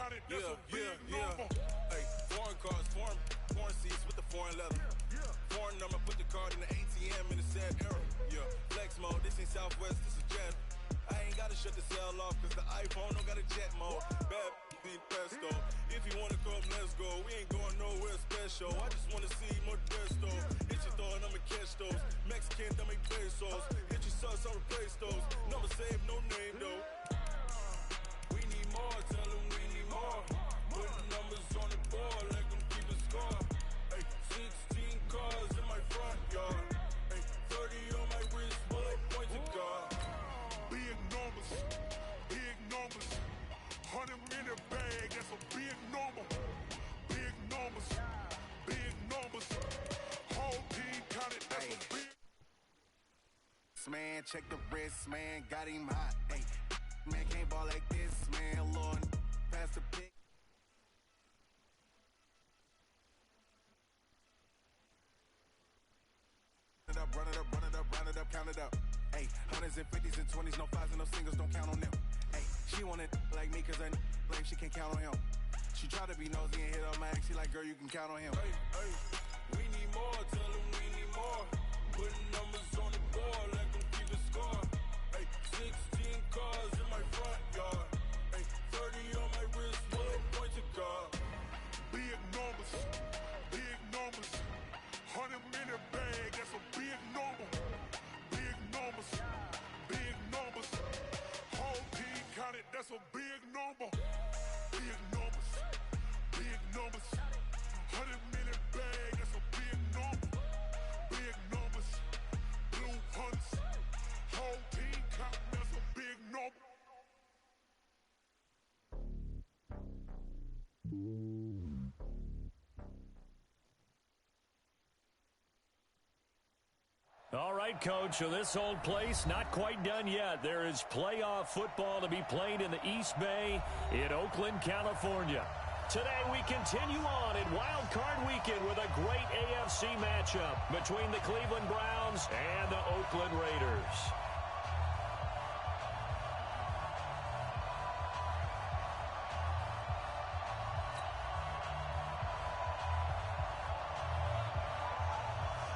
Hey, foreign cars, foreign seats with the foreign leather. Foreign number, put the card in the ATM in the sad era. Yeah, flex mode, this ain't Southwest, this is jet. I ain't gotta shut the cell off, cause the iPhone don't got a jet mode. Bad be pesto. If you wanna come, let's go. We ain't going nowhere special. I just wanna see more Modesto. Hit your thought, I'ma catch those. Mexican, that make pesos. Hit your sauce, I'll replace those. Number save, no name though. We need more, tell them we need more. Putting numbers on the board, let them keep a score. Hey, 16 cars in my front yard. Hey, 30 on my wrist, bullet points of God. Big numbers, 100 minute bag, that's a big number. Big numbers, whole team counted, that's a big. Man, check the wrist, man, got him hot. Hey, man, can't ball like this, man, Lord, pass the pick. Run it up, count it up. Hey, hundreds and fifties and 20s, no fives and no singles, don't count on them. Hey, she want it like me, cause I like she can't count on him. She try to be nosy and hit on my ex, she like, girl, you can count on him. Hey, we need more, tell them we need more. Putting numbers on the board, let them keep a score. Hey, 16 cars in my front yard. Hey, 30 on my wrist, bullet points of God. Big numbers, 100 minute bag, that's a big number. Big numbers, whole team counted, that's a big number. Big numbers, 100 minute bag, that's a big number. Big numbers, blue hunts, whole team counting, that's a big number. All right, Coach, so this old place not quite done yet. There is playoff football to be played in the East Bay in Oakland, California. Today we continue on in Wild Card Weekend with a great AFC matchup between the Cleveland Browns and the Oakland Raiders.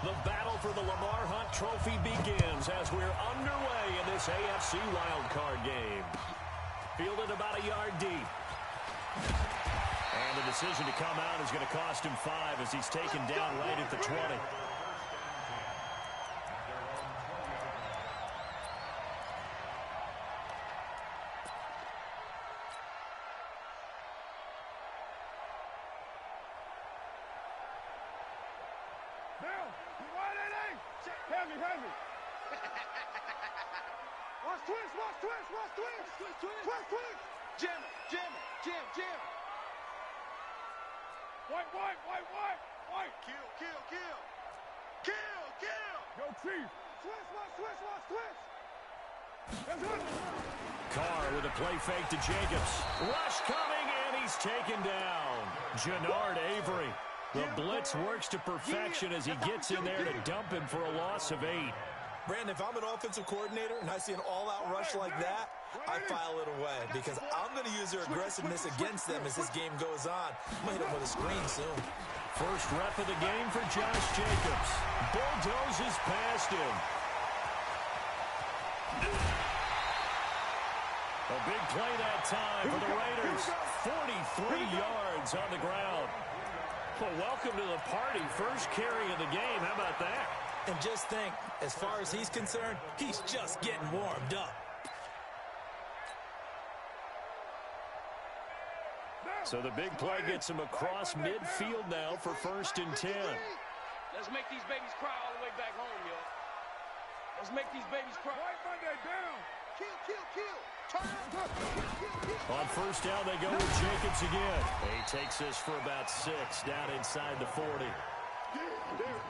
The battle for the Lamar Hunt Trophy begins as we're underway in this AFC wildcard game. Fielded about a yard deep. And the decision to come out is going to cost him 5 as he's taken down right at the 20. Heavy. Watch twist. Jam. White. Kill. Go Chief. Twist. Carr with a play fake to Jacobs. Rush coming, and he's taken down. Jannard Avery. The blitz works to perfection as he gets in there to dump him for a loss of 8. Brandon, if I'm an offensive coordinator and I see an all-out rush like that, I file it away because I'm going to use their aggressiveness against them as this game goes on. I'm going to hit them with a screen soon. First rep of the game for Josh Jacobs. Bulldozes past him. A big play that time for the Raiders. 43 yards on the ground. Well, welcome to the party. First carry of the game. How about that? And just think, as far as he's concerned, he's just getting warmed up. So the big play gets him across midfield now for 1st and 10. Let's make these babies cry all the way back home, yo. Let's make these babies cry. White Monday down. Kill. On first down, they go with Jacobs again. He takes this for about 6 down inside the 40.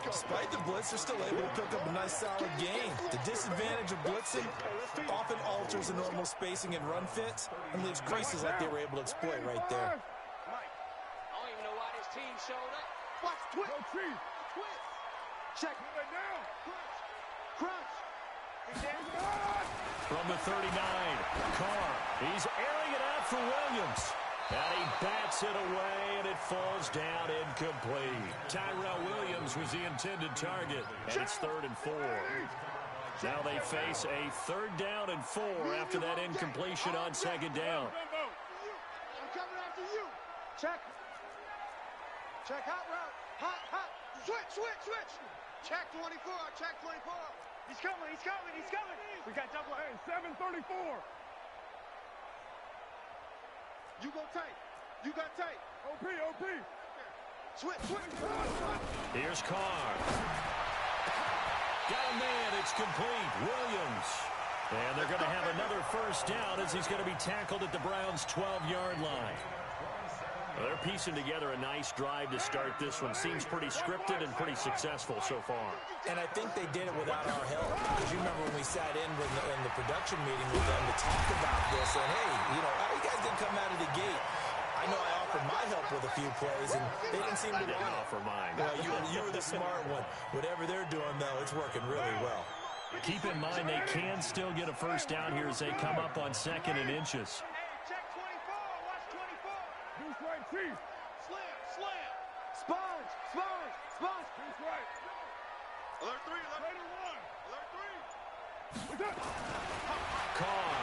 Despite the blitz, they're still able to pick up a nice solid gain. The disadvantage of blitzing often alters the normal spacing and run fits and leaves creases like they were able to exploit right there. Mike, I don't even know why this team showed up. Watch twist. Check it down. Crunch. From the 39, Carr. He's airing it out for Williams. And he bats it away, and it falls down incomplete. Tyrell Williams was the intended target, and it's 3rd and 4. Now they face a 3rd down and 4 after that incompletion on 2nd down. I'm coming after you. Check. Check hot route. Hot. Switch. Check 24. Check 24. He's coming. We got double. Hey, 734. You go tight. You got tight. OP. Switch. Here's Carr. Got a man. It's complete. Williams. And they're going to have another 1st down as he's going to be tackled at the Browns' 12-yard line. Well, they're piecing together a nice drive to start this one. Seems pretty scripted and pretty successful so far. And I think they did it without our help. Because you remember when we sat in the production meeting with them to talk about this. And, hey, how you guys didn't come out of the gate? I know I offered my help with a few plays, and they didn't seem to want it. I didn't offer mine. Well, you were the smart one. Whatever they're doing, though, it's working really well. Keep in mind they can still get a 1st down here as they come up on 2nd and inches. Slam. Sponge. He's right. Alert 3. Carr.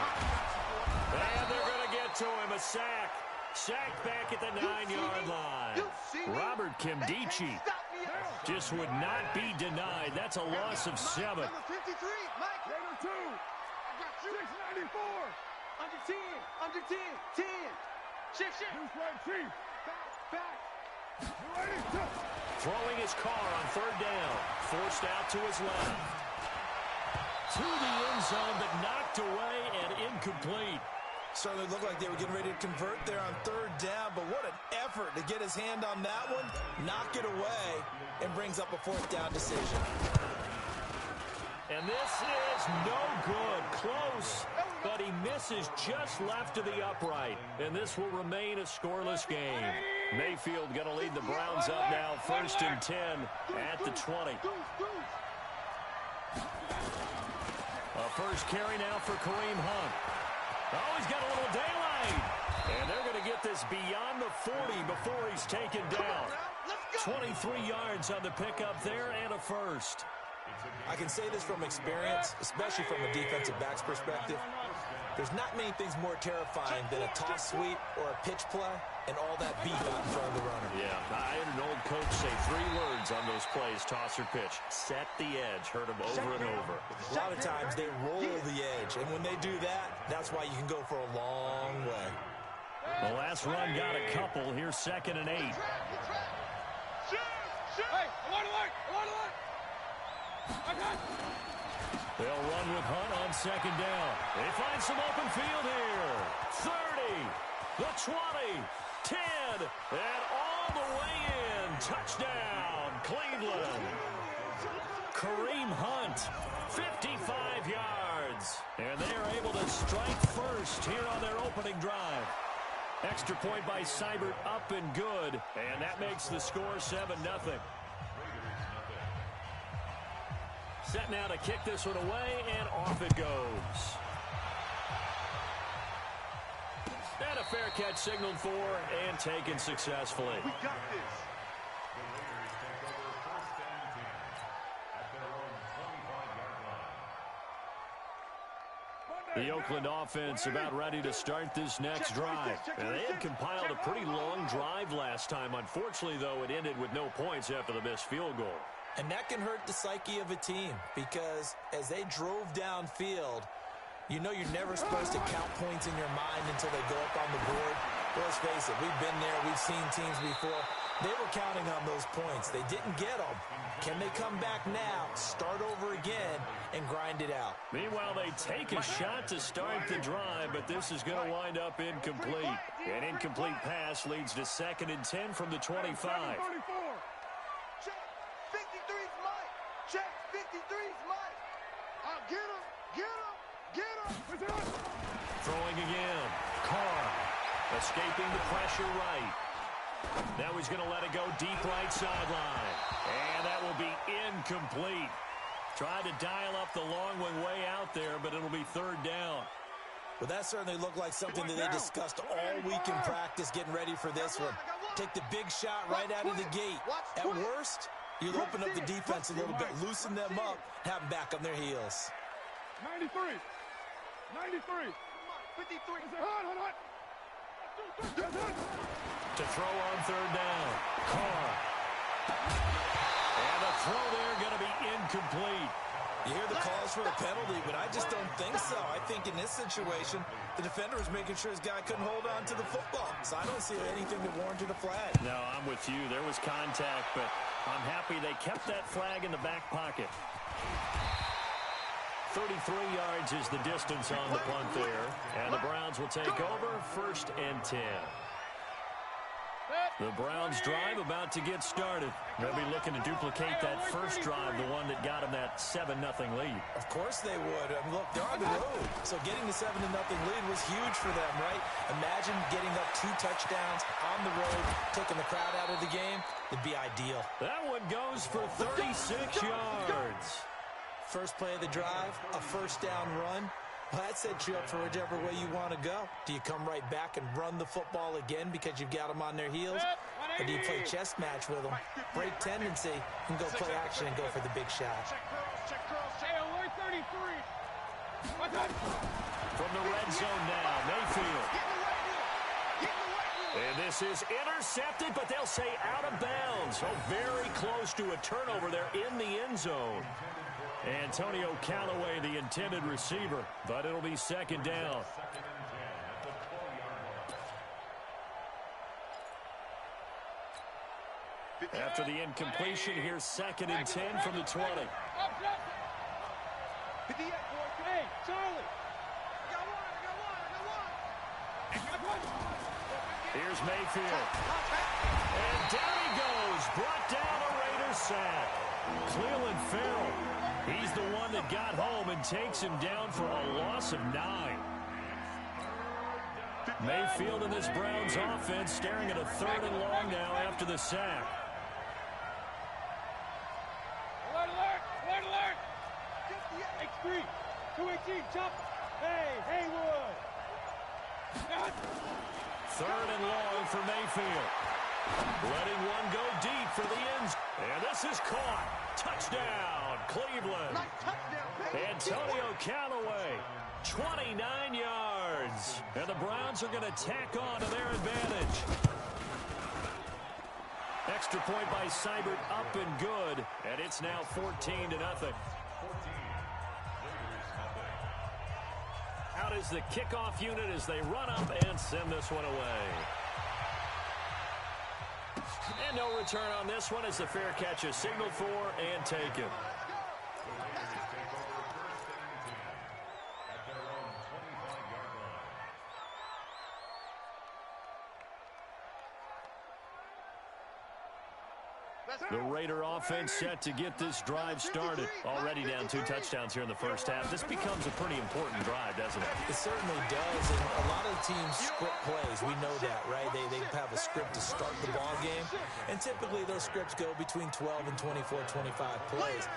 And they're going to get to him. A sack. Sacked back at the 9-yard line. Robert Kimdichie just would not be denied. That's a loss of 7. Number 53, Mike. Number 2. I got you. 694. Under 10. 10. Shift. Who's right, Chief? Back. Throwing his car on 3rd down. Forced out to his left. To the end zone, but knocked away and incomplete. Certainly looked like they were getting ready to convert there on 3rd down, but what an effort to get his hand on that one, knock it away, and brings up a 4th down decision. And this is no good. Close, but he misses just left of the upright. And this will remain a scoreless game. Mayfield going to lead the Browns up now, 1st and 10 at the 20. A 1st carry now for Kareem Hunt. Oh, he's got a little daylight. And they're going to get this beyond the 40 before he's taken down. 23 yards on the pickup there and a 1st. I can say this from experience, especially from a defensive back's perspective. There's not many things more terrifying than a toss sweep or a pitch play and all that beef out in front of the runner. Yeah, I had an old coach say 3 words on those plays, toss or pitch. Set the edge. Heard them over and over. A lot of times they roll the edge, and when they do that, that's why you can go for a long way. The last run got a couple. Here's 2nd and 8. Hey, I want to look. They'll run with Hunt on 2nd down. They find some open field here. 30, the 20, 10, and all the way in. Touchdown, Cleveland. Kareem Hunt, 55 yards. And they are able to strike first here on their opening drive. Extra point by Seibert, up and good. And that makes the score 7-0. Set now to kick this one away, and off it goes. And a fair catch signaled for and taken successfully. We got this. The Oakland offense about ready to start this next drive. And they had compiled a pretty long drive last time. Unfortunately, though, it ended with no points after the missed field goal. And that can hurt the psyche of a team because as they drove downfield, you're never supposed to count points in your mind until they go up on the board. Well, let's face it, we've been there, we've seen teams before. They were counting on those points. They didn't get them. Can they come back now, start over again, and grind it out? Meanwhile, they take a shot to start the drive, but this is going to wind up incomplete. An incomplete pass leads to 2nd and 10 from the 25. Check, 53's Mike. Check, 53's Mike. I'll get him. Throwing again. Carr escaping the pressure right. Now he's going to let it go deep right sideline. And that will be incomplete. Tried to dial up the long one way out there, but it'll be 3rd down. Well, that certainly looked like something that they discussed all week in practice getting ready for this one. Take the big shot right out of the gate. At worst, you'll open up the defense a little bit, loosen them up, have them back on their heels. 93. 93. 53. Hot. To throw on third down. Carr. And the throw there going to be incomplete. You hear the calls for the penalty, but I just don't think so. I think in this situation, the defender was making sure his guy couldn't hold on to the football. So I don't see anything that warranted a flag. No, I'm with you. There was contact, but I'm happy they kept that flag in the back pocket. 33 yards is the distance on the punt there. And the Browns will take over 1st and 10. The Browns drive about to get started. They'll be looking to duplicate that first drive, the one that got them that 7-0 lead. Of course they would. I mean, look, they're on the road. So getting the 7-0 lead was huge for them, right? Imagine getting up 2 touchdowns on the road, taking the crowd out of the game. It'd be ideal. That one goes for 36 yards. First play of the drive, a first down run. Well, that sets you up for whichever way you want to go. Do you come right back and run the football again because you've got them on their heels? Or do you play chess match with them, break tendency, and go play action and go for the big shot? From the red zone now, Mayfield. And this is intercepted, but they'll say out of bounds. So very close to a turnover there in the end zone. Antonio Callaway, the intended receiver, but it'll be 2nd down. After the incompletion, here's 2nd and 10 from the 20. Hey, Charlie. Here's Mayfield. And down he goes. Brought down a Raiders sack. Cleveland Farrell. He's the one that got home and takes him down for a loss of 9. Mayfield and this Browns offense staring at a 3rd and long now after the sack. Alert! X3, 218, jump. Hey, Haywood. 3rd and long for Mayfield. Letting one go deep for the ends. And this is caught. Touchdown, Cleveland. Antonio Callaway, 29 yards. And the Browns are going to tack on to their advantage. Extra point by Seibert, up and good. And it's now 14-0. Out is the kickoff unit as they run up and send this one away. And no return on this one as the fair catch is signaled for and taken. The Raider offense set to get this drive started. Already down 2 touchdowns here in the first half. This becomes a pretty important drive, doesn't it? It certainly does, and a lot of the teams script plays. We know that, right? They have a script to start the ball game, and typically those scripts go between 12 and 24, 25 plays.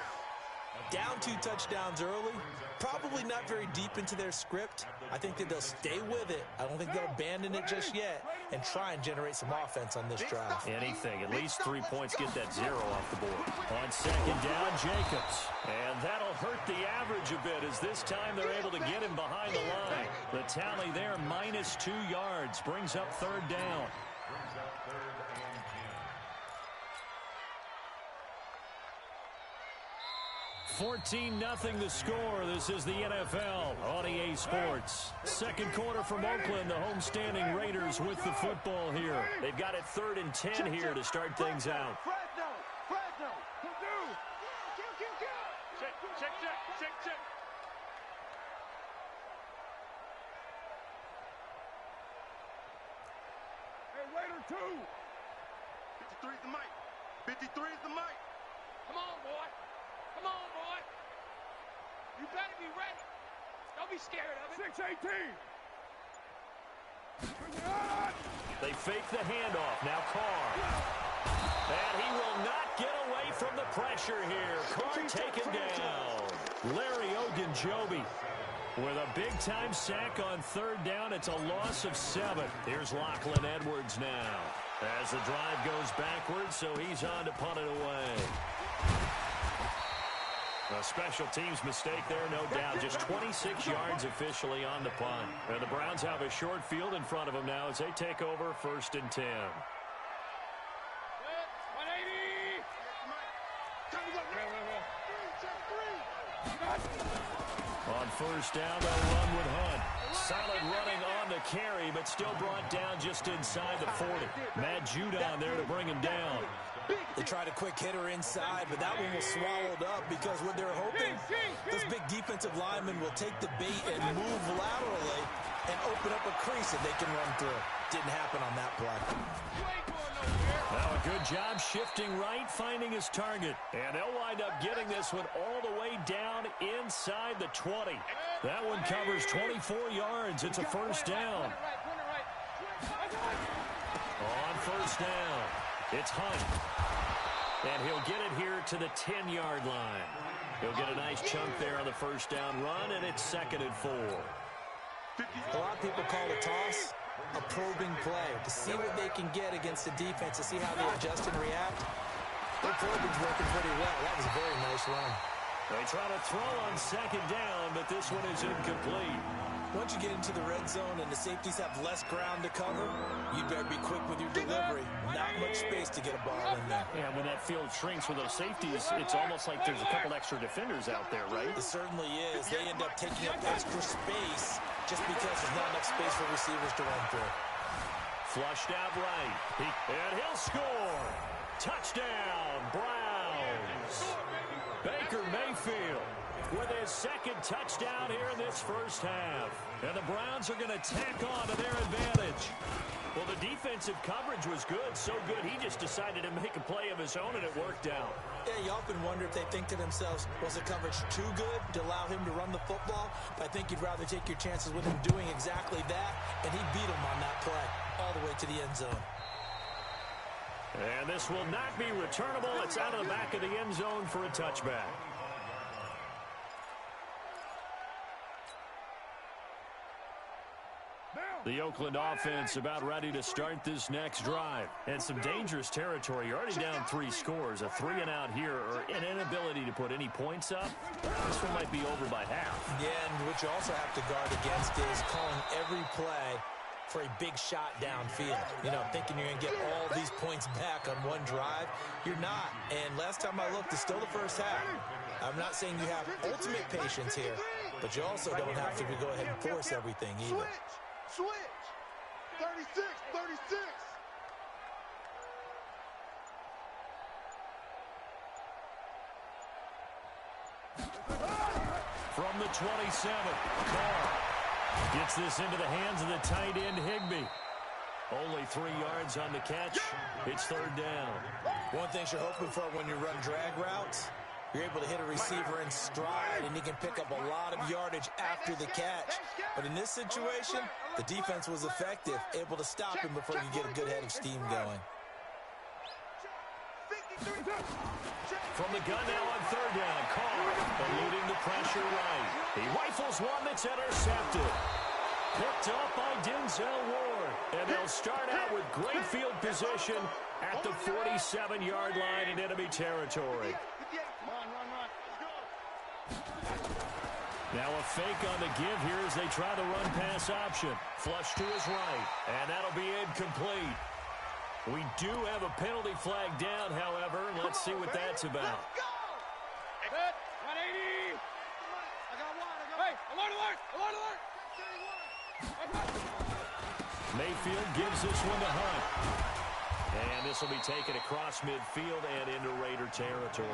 Down 2 touchdowns early, probably not very deep into their script. I think that they'll stay with it. I don't think they'll abandon it just yet and try and generate some offense on this drive. Anything. At least 3 points, get that 0 off the board. On 2nd down, Jacobs. And that'll hurt the average a bit as this time they're able to get him behind the line. The tally there, -2 yards, brings up 3rd down. 14-0 the score. This is the NFL on EA Sports. Second quarter from Oakland, the homestanding Raiders with the football here. They've got it 3rd and 10 here to start things out. Fresno. Check. Hey, Raider 2. 53's the mic. 53's the mic. Come on, boy. You better be ready. Don't be scared of it. 6-18. They fake the handoff. Now Carr. And he will not get away from the pressure here. Carr taken down. Larry Ogunjobi. With a big-time sack on third down, it's a loss of 7. Here's Lachlan Edwards now. As the drive goes backwards, so he's on to punt it away. A special teams mistake there, no doubt. Just 26 yards officially on the punt. And the Browns have a short field in front of them now as they take over 1st and 10. On 1st down, they'll run with Hunt. Solid running on the carry, but still brought down just inside the 40. Matt Judon there to bring him down. They tried a quick hitter inside, but that one was swallowed up because what they're hoping, those big defensive linemen will take the bait and move laterally and open up a crease that they can run through. Didn't happen on that play. Now a good job shifting right, finding his target. And they'll wind up getting this one all the way down inside the 20. That one covers 24 yards. It's a 1st down. On 1st down, it's Hunt. And he'll get it here to the 10-yard line. He'll get a nice chunk there on the 1st down run, and it's 2nd and 4. A lot of people call the toss a probing play to see what they can get against the defense, to see how they adjust and react. Their probing's working pretty well. That was a very nice run. They try to throw on 2nd down, but this one is incomplete. Once you get into the red zone and the safeties have less ground to cover, you better be quick with your delivery. Not much space to get a ball in there. Yeah, when that field shrinks with those safeties, it's almost like there's a couple extra defenders out there, right? It certainly is. They end up taking up extra space just because there's not enough space for receivers to run through. Flushed out right. And he'll score. Touchdown, Browns. Baker Mayfield with his 2nd touchdown here in this 1st half. And the Browns are going to tack on to their advantage. Well, the defensive coverage was good, so good he just decided to make a play of his own, and it worked out. Yeah, you often wonder if they think to themselves, was the coverage too good to allow him to run the football? But I think you'd rather take your chances with him doing exactly that, and he beat him on that play all the way to the end zone. And this will not be returnable. It's out of the back of the end zone for a touchback. The Oakland offense about ready to start this next drive. And some dangerous territory. You're already down 3 scores. A 3-and-out here or an inability to put any points up. This one might be over by half. Yeah, and what you also have to guard against is calling every play for a big shot downfield. You know, thinking you're going to get all these points back on one drive. You're not. And last time I looked, it's still the 1st half. I'm not saying you have ultimate patience here, but you also don't have to go ahead and force everything either. Switch! 36, 36! From the 27, Carr gets this into the hands of the tight end, Higbee. Only 3 yards on the catch. It's 3rd down. One thing you're hoping for when you run drag routes, you're able to hit a receiver in stride, and he can pick up a lot of yardage after the catch. But in this situation, the defense was effective, able to stop him before you get a good head of steam going. From the gun now on 3rd down, Carr eluding the pressure right. He rifles one that's intercepted. Picked up by Denzel Ward. And they'll start out with great field position at the 47-yard line in enemy territory. Now a fake on the give here as they try the run-pass option. Flush to his right, and that'll be incomplete. We do have a penalty flag down, however. Let's see what that's about. Hit, 180. Hey, alert, alert, alert, alert. Mayfield gives this one to Hunt. And this will be taken across midfield and into Raider territory.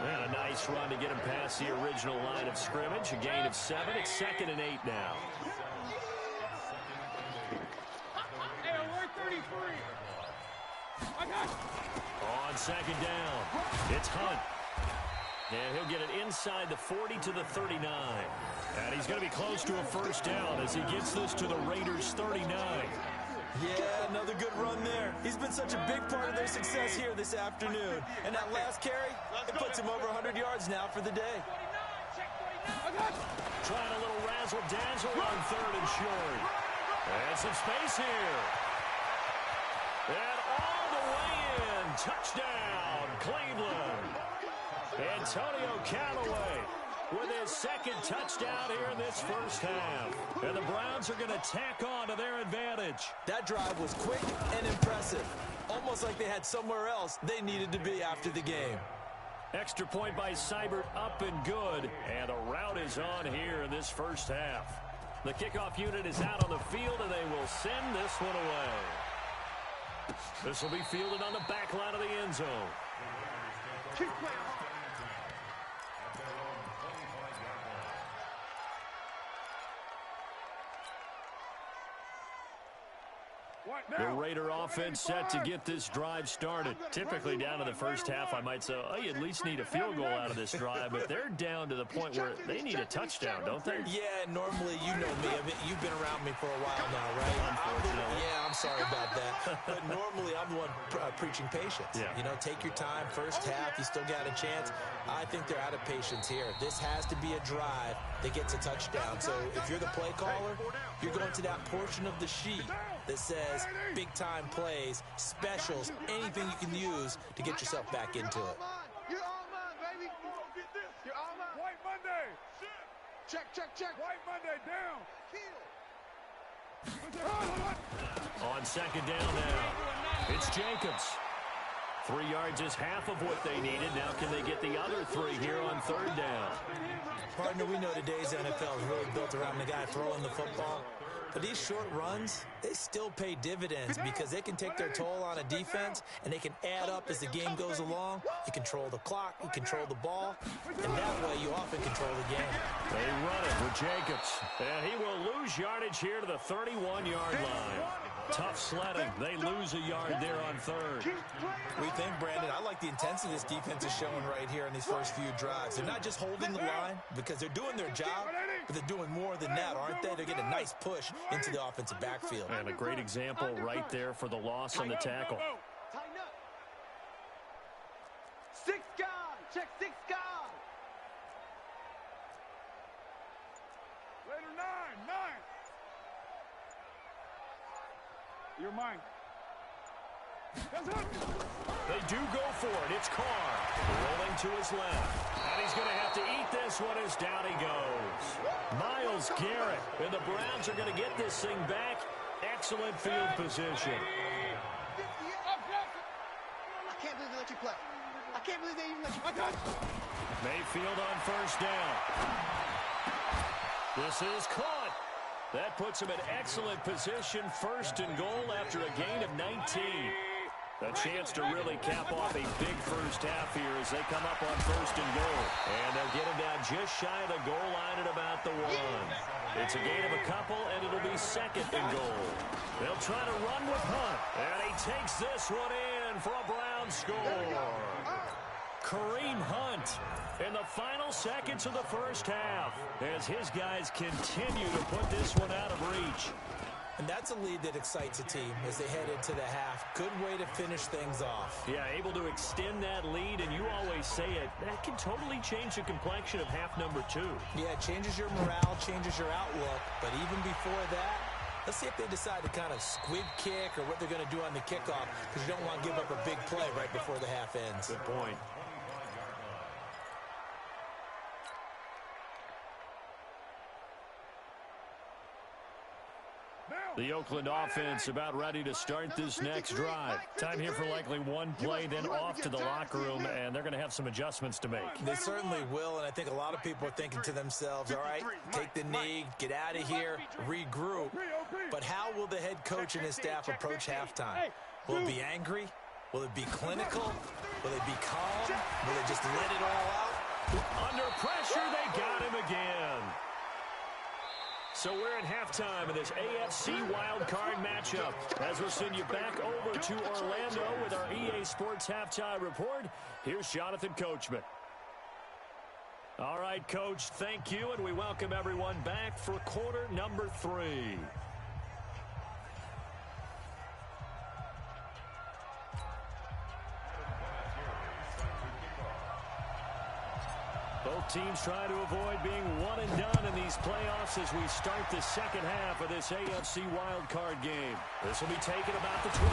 And a nice run to get him past the original line of scrimmage. A gain of 7. It's 2nd and 8 now. Hey, alert 33. I got it. On 2nd down, it's Hunt. And he'll get it inside the 40 to the 39. And he's going to be close to a 1st down as he gets this to the Raiders' 39. Yeah, another good run there. He's been such a big part of their success here this afternoon. And that last carry, it puts him over 100 yards now for the day. I got it. Trying a little razzle-dazzle on 3rd and short. And some space here. And all the way in. Touchdown, Cleveland. Antonio Callaway with his 2nd touchdown here in this first half. And the Browns are going to tack on to their advantage. That drive was quick and impressive. Almost like they had somewhere else they needed to be after the game. Extra point by Seibert, up and good. And a rout is on here in this first half. The kickoff unit is out on the field, and they will send this one away. This will be fielded on the back line of the end zone. Keep playing. The Raider offense set to get this drive started. Typically down to the first half, I might say, oh, you at least need a field goal out of this drive, but they're down to the point where they need a touchdown, don't they? Yeah, normally, you know me. I mean, you've been around me for a while now, right? Unfortunately. Yeah, I'm sorry about that. But normally, I'm the one preaching patience. Yeah. You know, take your time. First half, you still got a chance. I think they're out of patience here. This has to be a drive that gets a touchdown. So if you're the play caller, you're going to that portion of the sheet that says big-time plays, specials, anything you can use to get yourself back into it. You're all mine, baby. You're all mine. White Monday. Check. White Monday down. On 2nd down now, it's Jacobs. 3 yards is half of what they needed. Now can they get the other 3 here on 3rd down? Partner, we know today's NFL is really built around the guy throwing the football. But these short runs, they still pay dividends because they can take their toll on a defense, and they can add up as the game goes along. You control the clock, you control the ball, and that way you often control the game. They run it with Jacobs, and he will lose yardage here to the 31-yard line. Tough sledding. They lose a yard there on 3rd. We think, Brandon, I like the intensity this defense is showing right here in these first few drives. They're not just holding the line because they're doing their job, but they're doing more than that, aren't they? They're getting a nice push into the offensive backfield. And a great example right there for the loss on the tackle. Tighten up. 6 guard. Check 6 guard. Later 9. You're mine. They do go for it. It's Carr rolling to his left. And he's going to have to eat this one as down he goes. Myles Garrett. And the Browns are going to get this thing back. Excellent field position. I can't believe they let you play. I can't believe they even let you play. Mayfield on 1st down. This is caught. That puts him in excellent position, 1st and goal after a gain of 19. A chance to really cap off a big first half here as they come up on 1st and goal. And they'll get him down just shy of the goal line at about the 1. It's a gain of a couple, and it'll be 2nd and goal. They'll try to run with Hunt. And he takes this one in for a Browns score. Kareem Hunt in the final seconds of the first half as his guys continue to put this one out of reach. And that's a lead that excites a team as they head into the half. Good way to finish things off. Yeah, able to extend that lead, and you always say it, that can totally change the complexion of half number 2. Yeah, it changes your morale, changes your outlook. But even before that, let's see if they decide to kind of squib kick or what they're going to do on the kickoff, because you don't want to give up a big play right before the half ends. Good point. The Oakland offense about ready to start this next drive. Time here for likely one play, then off to the locker room, and they're going to have some adjustments to make. They certainly will, and I think a lot of people are thinking to themselves, all right, take the knee, get out of here, regroup. But how will the head coach and his staff approach halftime? Will it be angry? Will it be clinical? Will it be calm? Will they just let it all out? Under pressure, they got him again. So we're at halftime of this AFC wildcard matchup as we'll send you back over to Orlando with our EA Sports Halftime Report. Here's Jonathan Coachman. All right, Coach, thank you, and we welcome everyone back for quarter number 3. Both teams trying to avoid being one and done in these playoffs as we start the second half of this AFC wildcard game. This will be taken about the 12.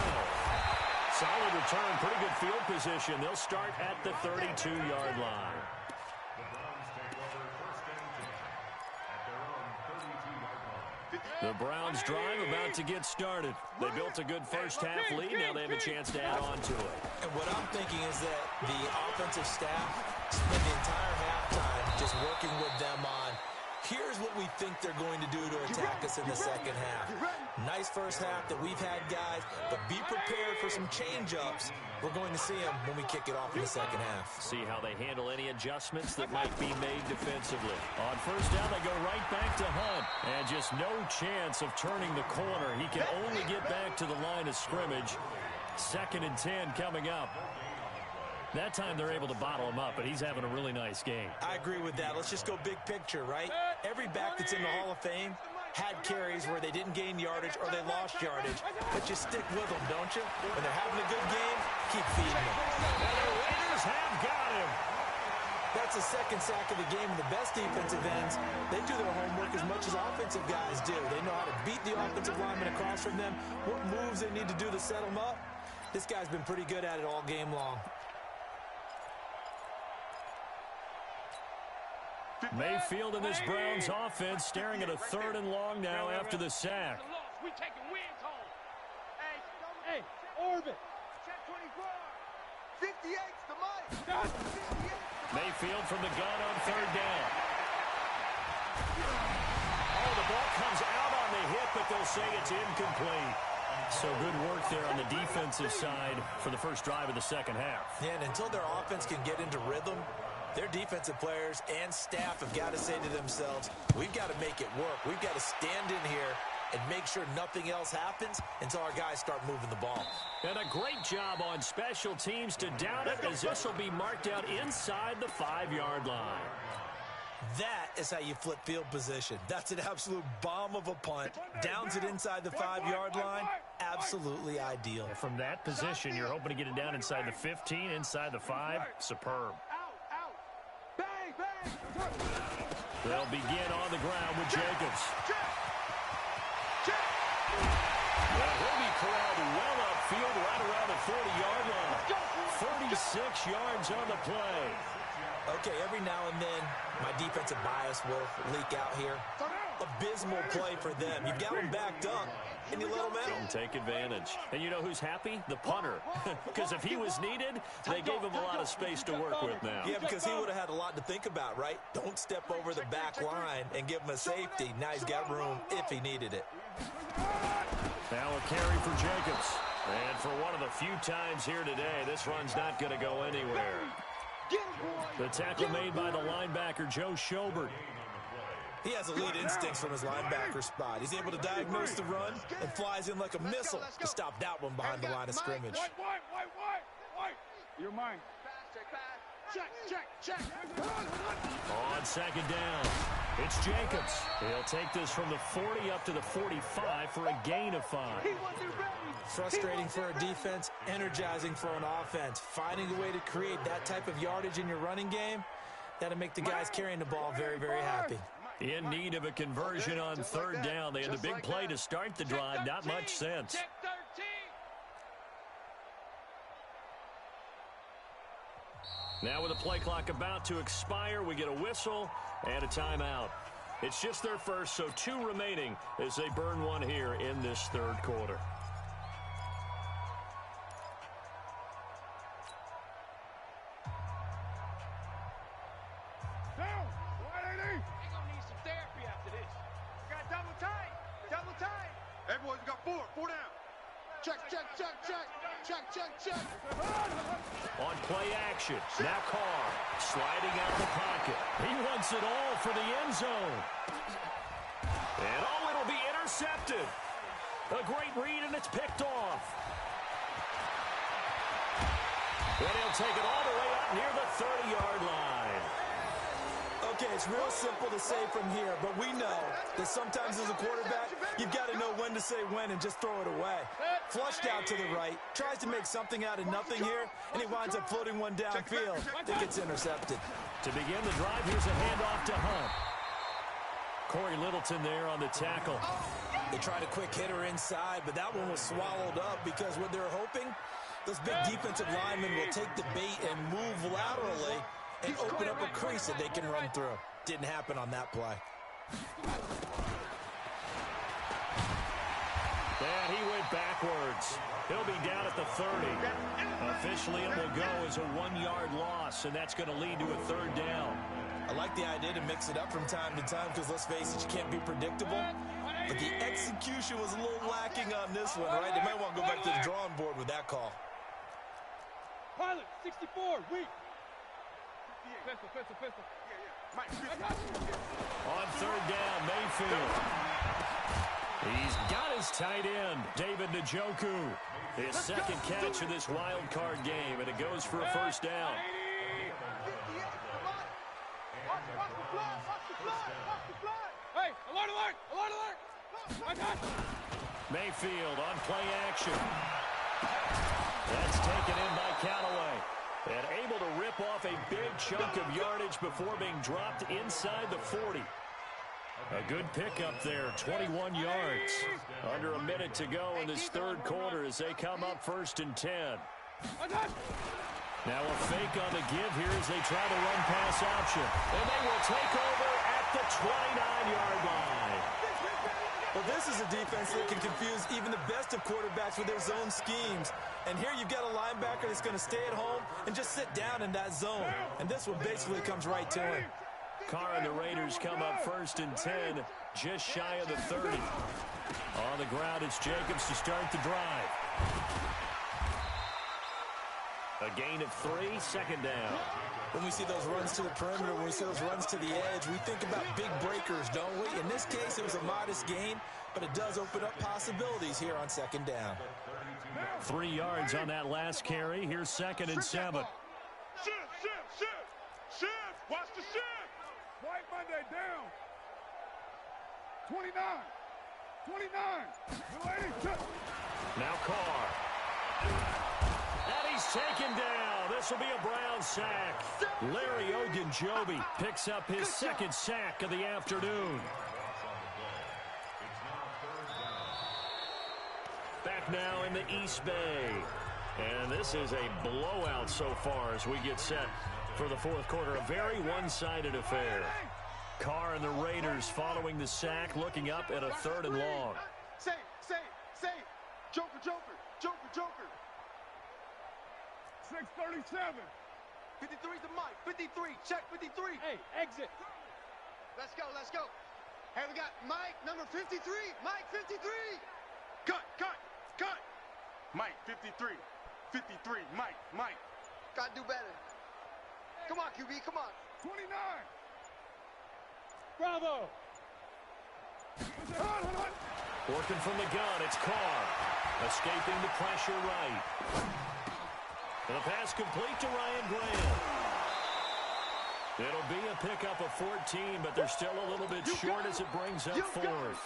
Solid return, pretty good field position. They'll start at the 32-yard line. The Browns drive about to get started. They built a good first-half lead. Now they have a chance to add on to it. And what I'm thinking is that the offensive staff spent the entire halftime just working with them on, here's what we think they're going to do to attack us in the second half. Nice first half that we've had, guys, but be prepared for some change-ups. We're going to see them when we kick it off in the second half. See how they handle any adjustments that might be made defensively. On first down, they go right back to Hunt. And just no chance of turning the corner. He can only get back to the line of scrimmage. 2nd and 10 coming up. That time they're able to bottle him up, but he's having a really nice game. I agree with that. Let's just go big picture, right? Every back that's in the Hall of Fame had carries where they didn't gain yardage or they lost yardage. But you stick with them, don't you? When they're having a good game, keep feeding them. And the Raiders have got him. That's the second sack of the game, and the best defensive ends, they do their homework as much as offensive guys do. They know how to beat the offensive lineman across from them, what moves they need to do to set them up. This guy's been pretty good at it all game long. Mayfield and this Browns offense staring at a 3rd and long now after the sack. We taking wins home. Hey, orbit. Check 24. 58's the mic. Mayfield from the gun on 3rd down. Oh, the ball comes out on the hit, but they'll say it's incomplete. So good work there on the defensive side for the first drive of the second half. Yeah, and until their offense can get into rhythm, their defensive players and staff have got to say to themselves, we've got to make it work. We've got to stand in here and make sure nothing else happens until our guys start moving the ball. And a great job on special teams to down it, as this will be marked out inside the 5-yard line. That is how you flip field position. That's an absolute bomb of a punt. Downs it inside the 5-yard line. Absolutely ideal. From that position, you're hoping to get it down inside the 15, inside the 5. Superb. They'll begin on the ground with Jacobs. Well, he'll be corralled well upfield right around the 40-yard line. 36 yards on the play. Okay, every now and then, my defensive bias will leak out here. Abysmal play for them. You've got them backed up, and you let them out. Don't take advantage. And you know who's happy? The punter. Because if he was needed, they gave him a lot of space to work with now. Yeah, because he would have had a lot to think about, right? Don't step over the back line and give him a safety. Now he's got room if he needed it. Now a carry for Jacobs. And for one of the few times here today, this run's not going to go anywhere. The tackle made by the linebacker, Joe Schobert. He has elite instincts from his linebacker spot. He's able to diagnose the run and flies in like a missile to stop that one behind the line of scrimmage. White. You're mine. Check. On 2nd down, it's Jacobs. He'll take this from the 40 up to the 45 for a gain of 5. Frustrating for a defense, energizing for an offense. Finding a way to create that type of yardage in your running game, that'll make the guys carrying the ball very, very happy. In need of a conversion on 3rd down. They had the big play to start the drive. Not much sense. Check 13. Now with the play clock about to expire, we get a whistle and a timeout. It's just their first, so 2 remaining as they burn one here in this 3rd quarter. Everyone's got 4 down. Check. On play action, now Carr sliding out of the pocket. He wants it all for the end zone. And it'll be intercepted. A great read, and it's picked off. And he'll take it all the way up near the 30-yard line. A Okay, it's real simple to say from here, but we know that sometimes as a quarterback, you've got to know when to say when and just throw it away. Flushed out to the right, tries to make something out of nothing here, and he winds up floating one downfield that gets intercepted. To begin the drive, here's a handoff to Hunt. Corey Littleton there on the tackle. They tried a quick hitter inside, but that one was swallowed up because what they're hoping, those big defensive linemen will take the bait and move laterally and open up a crease that they can run through. Didn't happen on that play. And he went backwards. He'll be down at the 30. Officially, it will go as a 1-yard loss, and that's going to lead to a 3rd down. I like the idea to mix it up from time to time because, let's face it, you can't be predictable. But the execution was a little lacking on this one, right? They might want to go back to the drawing board with that call. Pilot, 64, weak. Pistol. On 3rd down, Mayfield. He's got his tight end, David Njoku. His second catch of this wild card game, and it goes for a 1st down. Hey, alert! Mayfield on play action. That's taken in by Callaway. And able to rip off a big chunk of yardage before being dropped inside the 40. A good pickup there, 21 yards. Under a minute to go in this 3rd quarter as they come up 1st and 10. Now a fake on the give here as they try to run pass option. And they will take over at the 29-yard line. Well, this is a defense that can confuse even the best of quarterbacks with their zone schemes. And here you've got a linebacker that's going to stay at home and just sit down in that zone. And this one basically comes right to him. Carr and the Raiders come up 1st and 10, just shy of the 30. On the ground, it's Jacobs to start the drive. A gain of 3, 2nd down. When we see those runs to the perimeter, when we see those runs to the edge, we think about big breakers, don't we? In this case, it was a modest gain, but it does open up possibilities here on 2nd down. 3 yards on that last carry. Here's 2nd and 7. Shift! Watch the shift! White Monday down. 29. Now Carr. And he's taken down. This will be a Brown sack. Larry Ogunjobi picks up his 2nd sack of the afternoon. Back now in the East Bay. And this is a blowout so far as we get set for the 4th quarter. A very one-sided affair. Carr and the Raiders following the sack, looking up at a 3rd and long. Say. Joker. 6:37. 53's the mic. 53. Check 53. Hey, exit. Let's go. Hey, we got Mike, number 53. Mike, 53. Cut! Mike, 53. 53, Mike. Gotta do better. Come on, QB, come on. 29. Bravo. Working from the gun, it's Carr. Escaping the pressure right. And the pass complete to Ryan Graham. It'll be a pickup of 14, but they're still a little bit short as it brings up 4th.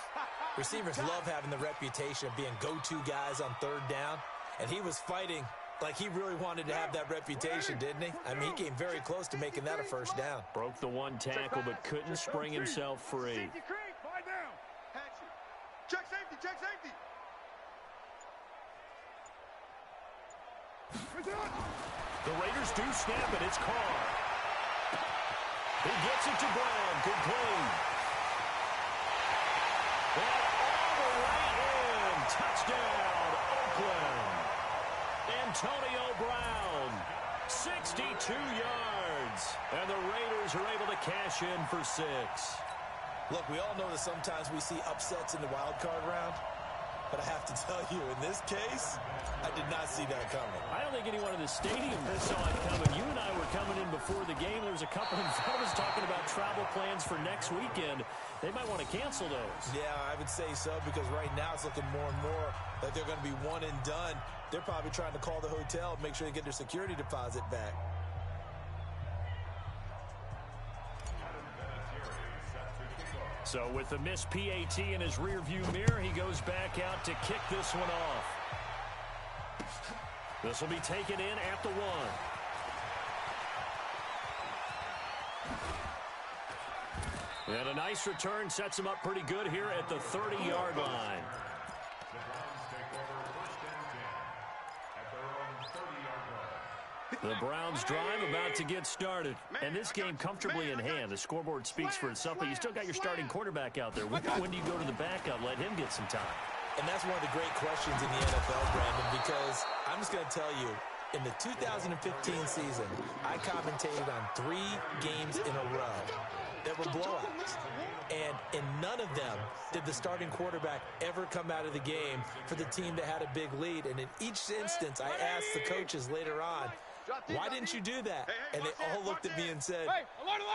Receivers love having the reputation of being go-to guys on 3rd down, and he was fighting like he really wanted to have that reputation, didn't he? I mean, he came very close to making that a 1st down. Broke the 1 tackle, but couldn't spring himself free. Find down. Check safety. The Raiders do snap it. It's Carr. He gets it to Brown. Good play. And all the way in. Touchdown, Oakland. Antonio Brown, 62 yards. And the Raiders are able to cash in for 6. Look, we all know that sometimes we see upsets in the wild card round. But I have to tell you, in this case, I did not see that coming. I don't think anyone in the stadium saw it coming. You and I were coming in before the game. There was a couple in front of us talking about travel plans for next weekend. They might want to cancel those. Yeah, I would say so, because right now it's looking more and more like they're going to be one and done. They're probably trying to call the hotel and make sure they get their security deposit back. So with the missed PAT in his rearview mirror, he goes back out to kick this one off. This will be taken in at the 1. And a nice return sets him up pretty good here at the 30-yard line. The Browns drive about to get started. And this game comfortably in hand. The scoreboard speaks for itself, but you still got your starting quarterback out there. When do you go to the backup, let him get some time? And that's one of the great questions in the NFL, Brandon, because I'm just going to tell you, in the 2015 season, I commentated on 3 games in a row that were blowouts. And in none of them did the starting quarterback ever come out of the game for the team that had a big lead. And in each instance, I asked the coaches later on, why didn't you do that? And they all looked at me and said,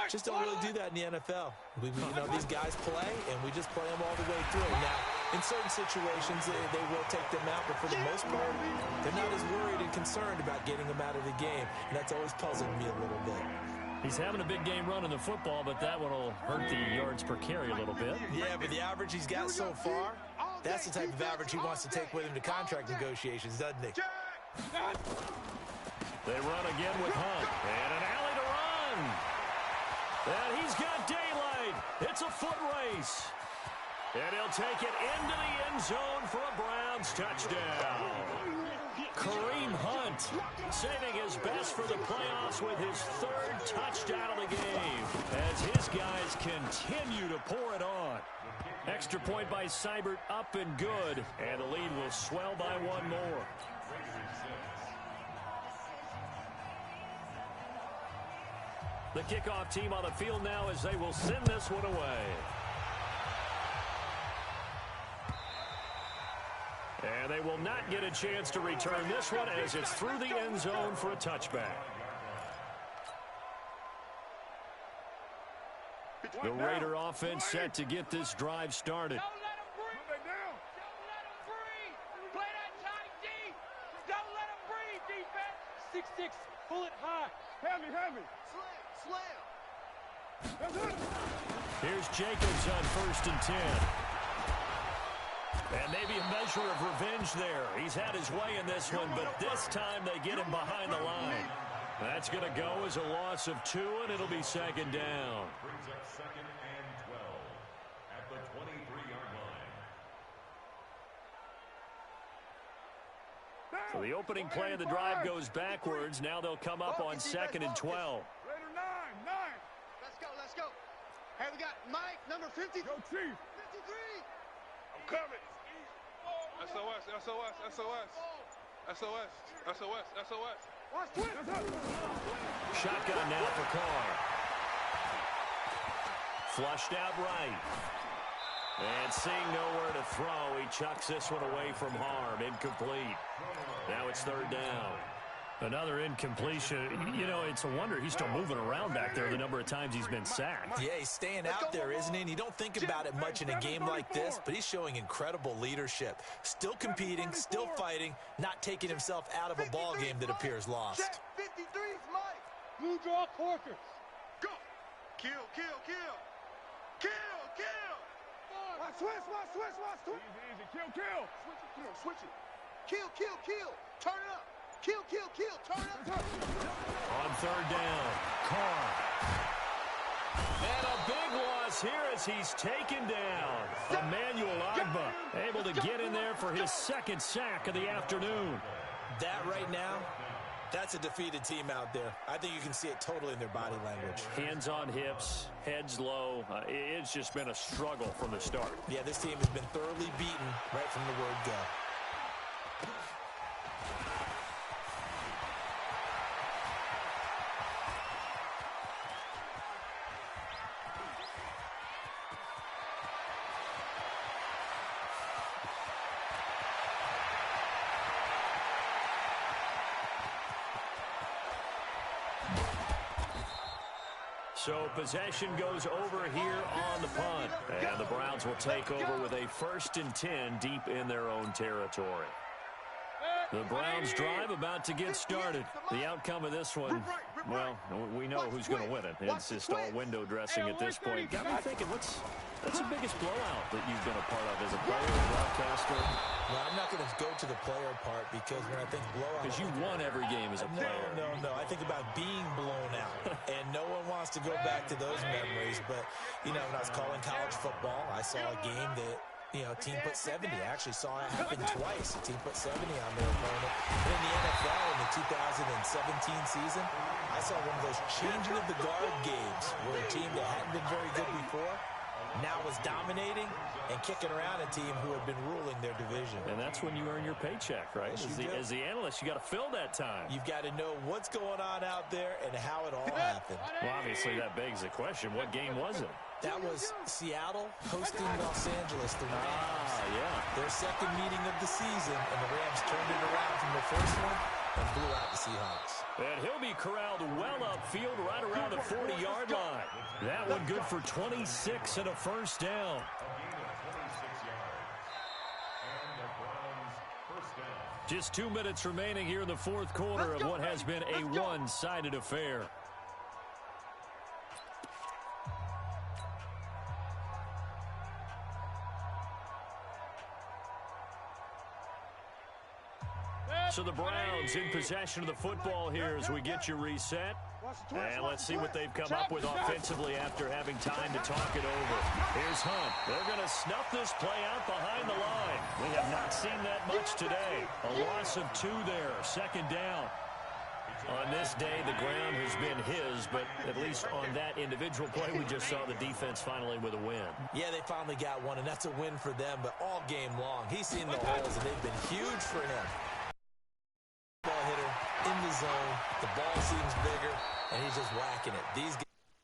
just don't really do that in the NFL. These guys play, and we just play them all the way through. Now, in certain situations, they will take them out, but for the most part, they're not as worried and concerned about getting them out of the game. And that's always puzzled me a little bit. He's having a big game running the football, but that one will hurt the yards per carry a little bit. Yeah, but the average he's got so far, that's the type of average he wants to take with him to contract negotiations, doesn't he? They run again with Hunt. And an alley to run. And he's got daylight. It's a foot race. And he'll take it into the end zone for a Browns touchdown. Kareem Hunt saving his best for the playoffs with his 3rd touchdown of the game as his guys continue to pour it on. Extra point by Seibert, up and good, and the lead will swell by 1 more. The kickoff team on the field now as they will send this one away. And they will not get a chance to return this one as it's through the end zone for a touchback. The Raider offense set to get this drive started. Don't let him breathe. Don't let him breathe. Play that tight deep. Don't let him breathe, defense. 6-6. Pull it high. Heavy. Slam. Here's Jacobs on 1st and 10. And maybe a measure of revenge there. He's had his way in this one, but this time they get him behind the line. That's going to go as a loss of 2, and it'll be 2nd down. Brings up 2nd and 12 at the 23-yard line. So the opening play of the drive goes backwards. Now they'll come up on 2nd and 12. Raider 9. Let's go. Hey, we got Mike, number 50. Go, Chief. 53. I'm coming. SOS. Watch twist. Shotgun now for Carr. Flushed out right. And seeing nowhere to throw, he chucks this one away from harm. Incomplete. Now it's 3rd down. Another incompletion. It's a wonder he's still moving around back there the number of times he's been sacked. Yeah, he's staying out there, isn't he? And you don't think about it much in a game like this, but he's showing incredible leadership. Still competing, still fighting, not taking himself out of a ball game that appears lost. 53's Mike. Blue draw Corkers. Go. Kill. Watch twist. Easy. Kill. Switch it. Kill. Turn it up. Kill. Turn it up. On 3rd down, Carr. And a big loss here as he's taken down. Emmanuel Agba able to get in there for his 2nd sack of the afternoon. That right now, that's a defeated team out there. I think you can see it totally in their body language. Hands on hips, heads low. It's just been a struggle from the start. Yeah, this team has been thoroughly beaten right from the word go. So possession goes over here on the punt. And the Browns will take over with a 1st and 10 deep in their own territory. The Browns drive about to get started. The outcome of this one, well, we know who's going to win it. It's just all window dressing at this point. Got me thinking, what's What's the biggest blowout that you've been a part of as a player and broadcaster? Well, I'm not going to go to the player part because when I think blowout... Because you won every game as a player. No. I think about being blown out. And no one wants to go back to those memories. But, you know, when I was calling college football, I saw a game that, you know, a team put 70. I actually saw it happen twice. A team put 70 on their opponent. And in the NFL in the 2017 season, I saw one of those changing of the guard games where a team that hadn't been very good before now was dominating and kicking around a team who had been ruling their division. And that's when you earn your paycheck, right? As the analyst, you got to fill that time. You've got to know what's going on out there and how it all happened. Well, obviously, that begs the question, what game was it? That was Seattle hosting Los Angeles, the Rams. Yeah. Their second meeting of the season, and the Rams turned it around from the first one and blew out the Seahawks. And he'll be corralled well upfield right around the 40-yard line. That one good for 26 and a first down. Just 2 minutes remaining here in the fourth quarter of what has been a one-sided affair. So the Browns in possession of the football here as we get you reset. And let's see what they've come up with offensively after having time to talk it over. Here's Hunt. They're going to snuff this play out behind the line. We have not seen that much today. A loss of 2 there, second down. On this day, the ground has been his, but at least on that individual play, we just saw the defense finally with a win. Yeah, they finally got one, and that's a win for them, but all game long. He's seen the holes, and they've been huge for him. Ball hitter in the zone. The ball seems bigger, and he's just whacking it. These